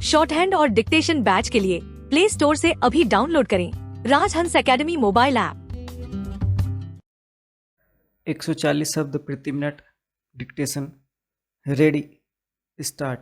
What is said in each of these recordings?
Short hand और dictation batch के लिए प्ले स्टोर से अभी डाउनलोड करें राजहंस एकेडमी मोबाइल ऐप। 140 शब्द प्रति मिनट डिक्टेशन रेडी स्टार्ट।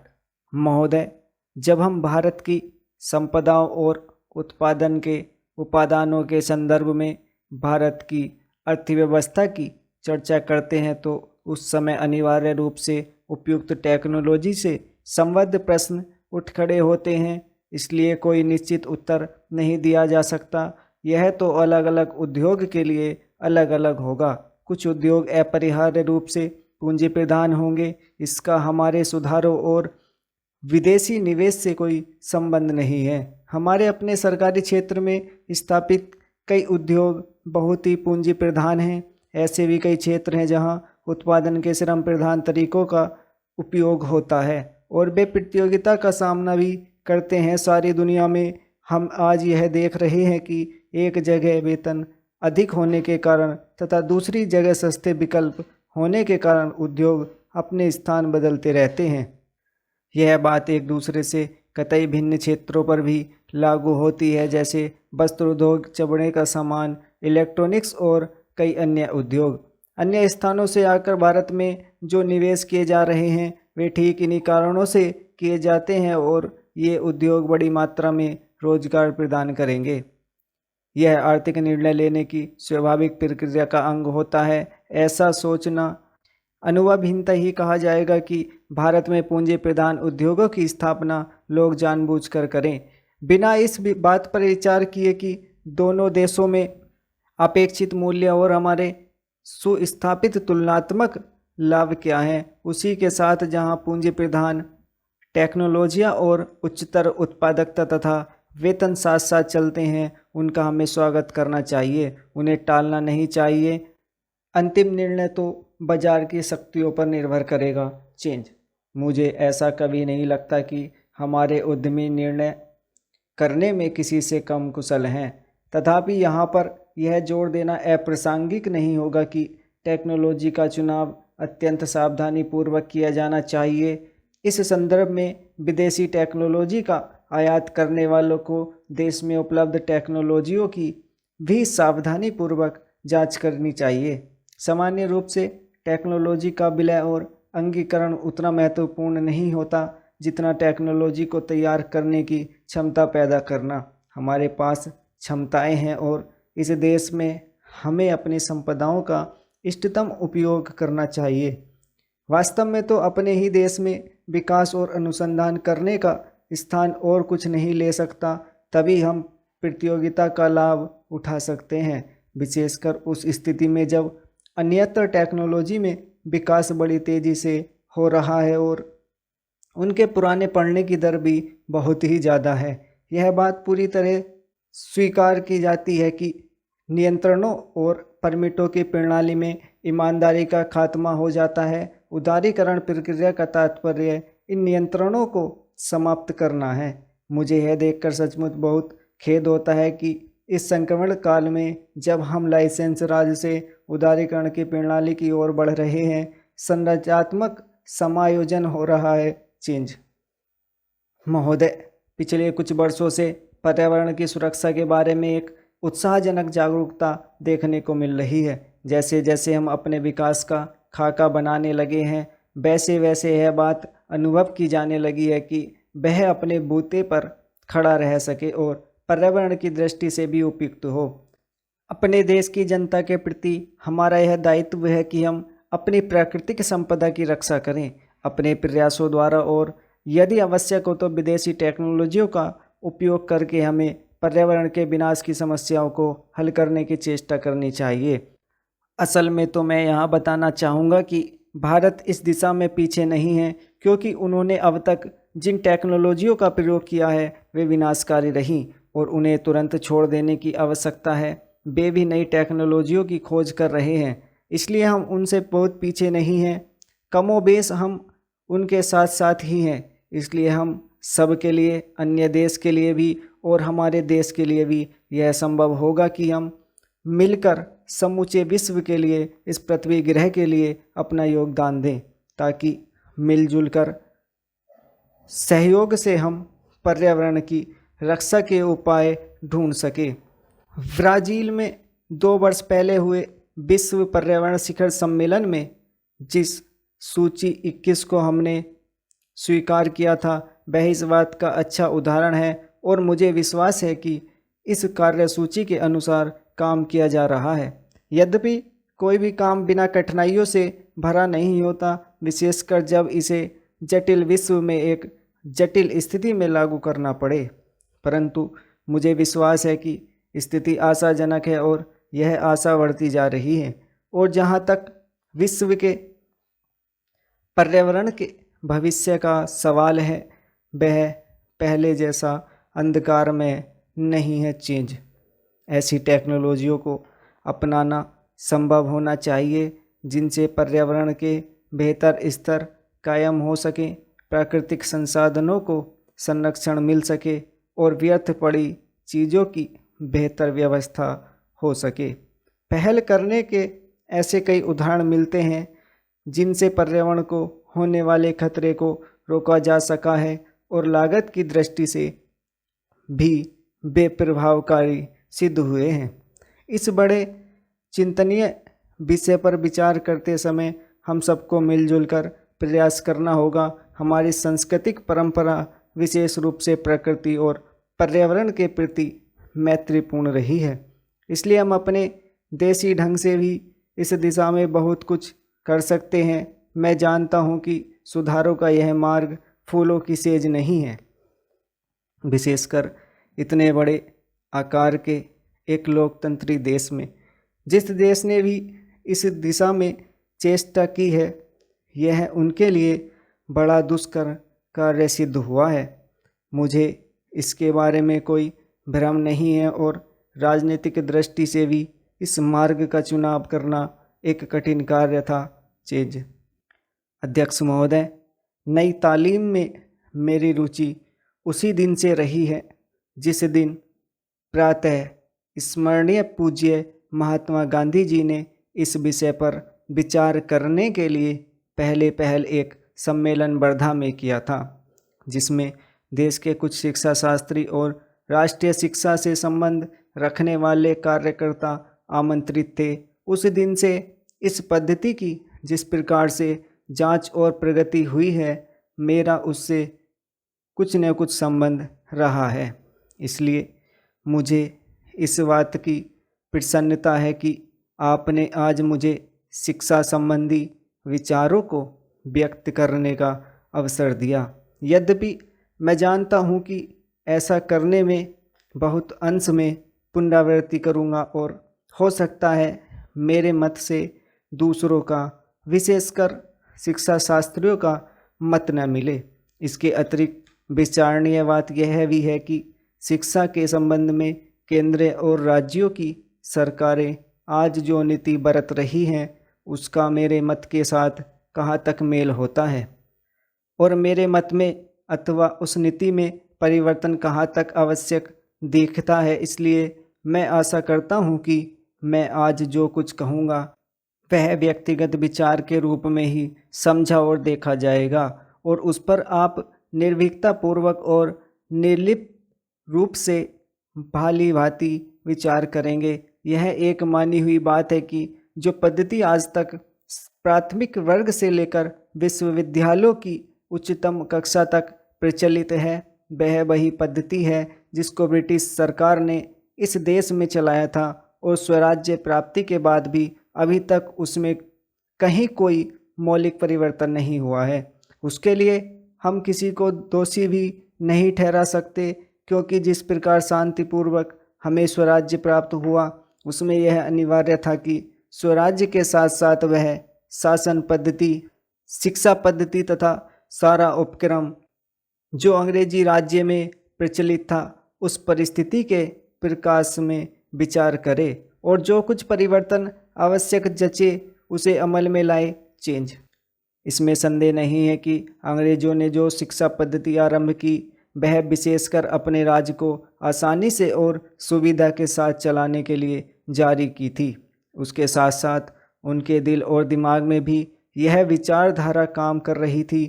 महोदय, जब हम भारत की संपदाओं और उत्पादन के उपादानों के संदर्भ में भारत की अर्थव्यवस्था की चर्चा करते हैं तो उस समय अनिवार्य रूप से उपयुक्त टेक्नोलॉजी से संबद्ध प्रश्न उठ खड़े होते हैं। इसलिए कोई निश्चित उत्तर नहीं दिया जा सकता। यह तो अलग अलग उद्योग के लिए अलग अलग होगा। कुछ उद्योग अपरिहार्य रूप से पूंजी प्रधान होंगे। इसका हमारे सुधारों और विदेशी निवेश से कोई संबंध नहीं है। हमारे अपने सरकारी क्षेत्र में स्थापित कई उद्योग बहुत ही पूंजी प्रधान हैं। ऐसे भी कई क्षेत्र हैं जहां उत्पादन के श्रम प्रधान तरीकों का उपयोग होता है और वे प्रतियोगिता का सामना भी करते हैं। सारी दुनिया में हम आज यह देख रहे हैं कि एक जगह वेतन अधिक होने के कारण तथा दूसरी जगह सस्ते विकल्प होने के कारण उद्योग अपने स्थान बदलते रहते हैं। यह बात एक दूसरे से कतई भिन्न क्षेत्रों पर भी लागू होती है, जैसे वस्त्र उद्योग, चमड़े का सामान, इलेक्ट्रॉनिक्स और कई अन्य उद्योग। अन्य स्थानों से आकर भारत में जो निवेश किए जा रहे हैं वे ठीक इन्हीं कारणों से किए जाते हैं और ये उद्योग बड़ी मात्रा में रोजगार प्रदान करेंगे। यह आर्थिक निर्णय लेने की स्वाभाविक प्रक्रिया का अंग होता है। ऐसा सोचना अनुभवहीनता ही कहा जाएगा कि भारत में पूंजी प्रधान उद्योगों की स्थापना लोग जानबूझकर करें, बिना इस बात पर विचार किए कि दोनों देशों में अपेक्षित मूल्य और हमारे सुस्थापित तुलनात्मक लाभ क्या हैं। उसी के साथ जहां पूंजी प्रधान टेक्नोलॉजियां और उच्चतर उत्पादकता तथा वेतन साथ साथ चलते हैं, उनका हमें स्वागत करना चाहिए, उन्हें टालना नहीं चाहिए। अंतिम निर्णय तो बाजार की शक्तियों पर निर्भर करेगा। चेंज। मुझे ऐसा कभी नहीं लगता कि हमारे उद्यमी निर्णय करने में किसी से कम कुशल हैं। तथापि यहाँ पर यह जोर देना अप्रासंगिक नहीं होगा कि टेक्नोलॉजी का चुनाव अत्यंत सावधानीपूर्वक किया जाना चाहिए। इस संदर्भ में विदेशी टेक्नोलॉजी का आयात करने वालों को देश में उपलब्ध टेक्नोलॉजियों की भी सावधानीपूर्वक जांच करनी चाहिए। सामान्य रूप से टेक्नोलॉजी का विलय और अंगीकरण उतना महत्वपूर्ण नहीं होता जितना टेक्नोलॉजी को तैयार करने की क्षमता पैदा करना। हमारे पास क्षमताएं हैं और इस देश में हमें अपनी संपदाओं का इष्टतम उपयोग करना चाहिए। वास्तव में तो अपने ही देश में विकास और अनुसंधान करने का स्थान और कुछ नहीं ले सकता, तभी हम प्रतियोगिता का लाभ उठा सकते हैं, विशेषकर उस स्थिति में जब अन्यत्र टेक्नोलॉजी में विकास बड़ी तेज़ी से हो रहा है और उनके पुराने पढ़ने की दर भी बहुत ही ज़्यादा है। यह बात पूरी तरह स्वीकार की जाती है कि नियंत्रणों और परमिटों की प्रणाली में ईमानदारी का खात्मा हो जाता है। उदारीकरण प्रक्रिया का तात्पर्य इन नियंत्रणों को समाप्त करना है। मुझे यह देखकर सचमुच बहुत खेद होता है कि इस संक्रमण काल में जब हम लाइसेंस राज से उदारीकरण की प्रणाली की ओर बढ़ रहे हैं, संरचनात्मक समायोजन हो रहा है। चेंज। महोदय, पिछले कुछ वर्षों से पर्यावरण की सुरक्षा के बारे में एक उत्साहजनक जागरूकता देखने को मिल रही है। जैसे जैसे हम अपने विकास का खाका बनाने लगे हैं, वैसे वैसे यह बात अनुभव की जाने लगी है कि वह अपने बूते पर खड़ा रह सके और पर्यावरण की दृष्टि से भी उपयुक्त हो। अपने देश की जनता के प्रति हमारा यह दायित्व है कि हम अपनी प्राकृतिक संपदा की रक्षा करें अपने प्रयासों द्वारा, और यदि आवश्यक हो तो विदेशी टेक्नोलॉजियों का उपयोग करके हमें पर्यावरण के विनाश की समस्याओं को हल करने की चेष्टा करनी चाहिए। असल में तो मैं यहाँ बताना चाहूँगा कि भारत इस दिशा में पीछे नहीं है, क्योंकि उन्होंने अब तक जिन टेक्नोलॉजियों का प्रयोग किया है वे विनाशकारी रहीं और उन्हें तुरंत छोड़ देने की आवश्यकता है। वे भी नई टेक्नोलॉजियों की खोज कर रहे हैं, इसलिए हम उनसे बहुत पीछे नहीं हैं। कमोबेश हम उनके साथ साथ ही हैं। इसलिए हम सब के लिए, अन्य देश के लिए भी और हमारे देश के लिए भी यह संभव होगा कि हम मिलकर समूचे विश्व के लिए, इस पृथ्वी ग्रह के लिए अपना योगदान दें, ताकि मिलजुल कर सहयोग से हम पर्यावरण की रक्षा के उपाय ढूंढ सके। ब्राज़ील में 2 वर्ष पहले हुए विश्व पर्यावरण शिखर सम्मेलन में जिस सूची 21 को हमने स्वीकार किया था, वह इस बात का अच्छा उदाहरण है और मुझे विश्वास है कि इस कार्यसूची के अनुसार काम किया जा रहा है। यद्यपि कोई भी काम बिना कठिनाइयों से भरा नहीं होता, विशेषकर जब इसे जटिल विश्व में एक जटिल स्थिति में लागू करना पड़े, परंतु मुझे विश्वास है कि स्थिति आशाजनक है और यह आशा बढ़ती जा रही है। और जहाँ तक विश्व के पर्यावरण के भविष्य का सवाल है, वह पहले जैसा अंधकार में नहीं है। चेंज ऐसी टेक्नोलॉजियों को अपनाना संभव होना चाहिए जिनसे पर्यावरण के बेहतर स्तर कायम हो सके, प्राकृतिक संसाधनों को संरक्षण मिल सके और व्यर्थ पड़ी चीज़ों की बेहतर व्यवस्था हो सके। पहल करने के ऐसे कई उदाहरण मिलते हैं जिनसे पर्यावरण को होने वाले खतरे को रोका जा सका है और लागत की दृष्टि से भी बेप्रभावकारी सिद्ध हुए हैं। इस बड़े चिंतनीय विषय पर विचार करते समय हम सबको मिलजुल कर प्रयास करना होगा। हमारी सांस्कृतिक परंपरा विशेष रूप से प्रकृति और पर्यावरण के प्रति मैत्रीपूर्ण रही है, इसलिए हम अपने देसी ढंग से भी इस दिशा में बहुत कुछ कर सकते हैं। मैं जानता हूँ कि सुधारों का यह मार्ग फूलों की सेज नहीं है, विशेषकर इतने बड़े आकार के एक लोकतंत्री देश में। जिस देश ने भी इस दिशा में चेष्टा की है, यह उनके लिए बड़ा दुष्कर कार्य सिद्ध हुआ है। मुझे इसके बारे में कोई भ्रम नहीं है और राजनीतिक दृष्टि से भी इस मार्ग का चुनाव करना एक कठिन कार्य था। चेंज अध्यक्ष महोदय, नई तालीम में मेरी रुचि उसी दिन से रही है जिस दिन प्रातः स्मरणीय पूज्य महात्मा गांधी जी ने इस विषय पर विचार करने के लिए पहल एक सम्मेलन वर्धा में किया था, जिसमें देश के कुछ शिक्षा शास्त्री और राष्ट्रीय शिक्षा से संबंध रखने वाले कार्यकर्ता आमंत्रित थे। उस दिन से इस पद्धति की जिस प्रकार से जांच और प्रगति हुई है, मेरा उससे कुछ न कुछ संबंध रहा है। इसलिए मुझे इस बात की प्रसन्नता है कि आपने आज मुझे शिक्षा संबंधी विचारों को व्यक्त करने का अवसर दिया। यद्यपि मैं जानता हूँ कि ऐसा करने में बहुत अंश में पुनरावृत्ति करूँगा और हो सकता है मेरे मत से दूसरों का, विशेषकर शिक्षा शास्त्रियों का मत न मिले। इसके अतिरिक्त विचारणीय बात यह भी है कि शिक्षा के संबंध में केंद्र और राज्यों की सरकारें आज जो नीति बरत रही हैं, उसका मेरे मत के साथ कहाँ तक मेल होता है और मेरे मत में अथवा उस नीति में परिवर्तन कहाँ तक आवश्यक दिखता है। इसलिए मैं आशा करता हूँ कि मैं आज जो कुछ कहूँगा वह व्यक्तिगत विचार के रूप में ही समझा और देखा जाएगा और उस पर आप निर्भीकतापूर्वक और निर्लिप्त रूप से भाली भांति विचार करेंगे। यह एक मानी हुई बात है कि जो पद्धति आज तक प्राथमिक वर्ग से लेकर विश्वविद्यालयों की उच्चतम कक्षा तक प्रचलित है, वह वही पद्धति है जिसको ब्रिटिश सरकार ने इस देश में चलाया था और स्वराज्य प्राप्ति के बाद भी अभी तक उसमें कहीं कोई मौलिक परिवर्तन नहीं हुआ है। उसके लिए हम किसी को दोषी भी नहीं ठहरा सकते, क्योंकि जिस प्रकार शांतिपूर्वक हमें स्वराज्य प्राप्त हुआ, उसमें यह अनिवार्य था कि स्वराज्य के साथ साथ वह शासन पद्धति, शिक्षा पद्धति तथा सारा उपक्रम जो अंग्रेजी राज्य में प्रचलित था, उस परिस्थिति के प्रकाश में विचार करे और जो कुछ परिवर्तन आवश्यक जचे उसे अमल में लाए। चेंज इसमें संदेह नहीं है कि अंग्रेजों ने जो शिक्षा पद्धति आरंभ की, वह विशेषकर अपने राज्य को आसानी से और सुविधा के साथ चलाने के लिए जारी की थी। उसके साथ साथ उनके दिल और दिमाग में भी यह विचारधारा काम कर रही थी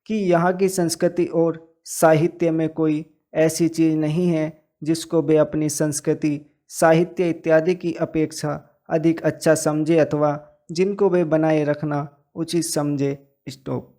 कि यहाँ की संस्कृति और साहित्य में कोई ऐसी चीज़ नहीं है जिसको वे अपनी संस्कृति, साहित्य इत्यादि की अपेक्षा अधिक अच्छा समझे अथवा जिनको वे बनाए रखना उचित समझे। स्टॉप।